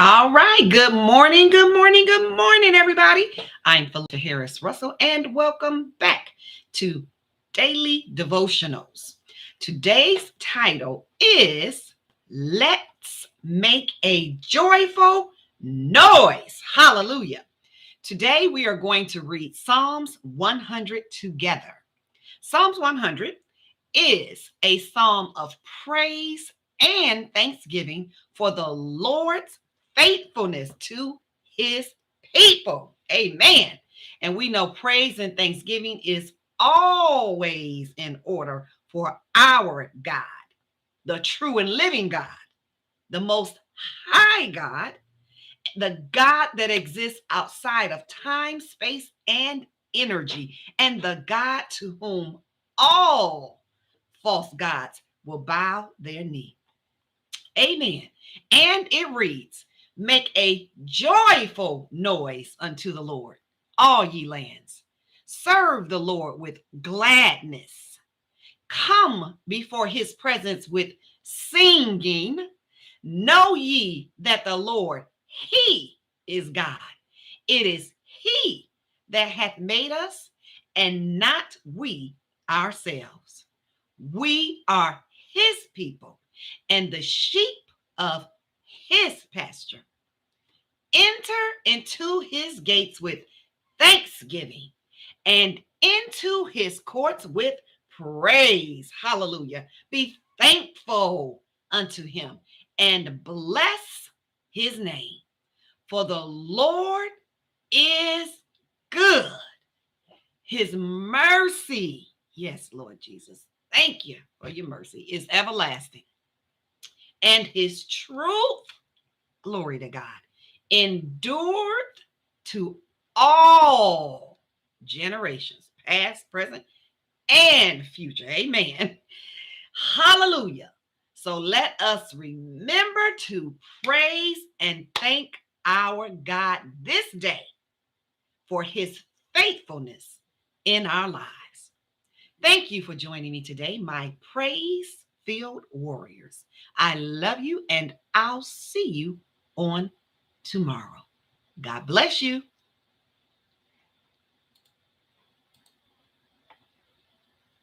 All right. Good morning. Good morning. Good morning, everybody. I'm Felicia Harris Russell, and welcome back to Daily Devotionals. Today's title is Let's Make a Joyful Noise. Hallelujah. Today we are going to read Psalms 100 together. Psalms 100 is a psalm of praise and thanksgiving for the Lord's faithfulness to his people. Amen. And we know praise and thanksgiving is always in order for our God, the true and living God, the most high God, the God that exists outside of time, space, and energy, and the God to whom all false gods will bow their knee. Amen. And it reads, make a joyful noise unto the Lord, all ye lands. Serve the Lord with gladness. Come before his presence with singing. Know ye that the Lord, he is God. It is he that hath made us, and not we ourselves. We are his people and the sheep of his pasture. Enter into his gates with thanksgiving and into his courts with praise. Hallelujah. Be thankful unto him and bless his name. For the Lord is good. His mercy, yes, Lord Jesus, thank you for your mercy, is everlasting. And his truth, glory to God, endured to all generations, past, present, and future. Amen. Hallelujah. So let us remember to praise and thank our God this day for his faithfulness in our lives. Thank you for joining me today, my praise-filled warriors. I love you, and I'll see you on tomorrow. God bless you.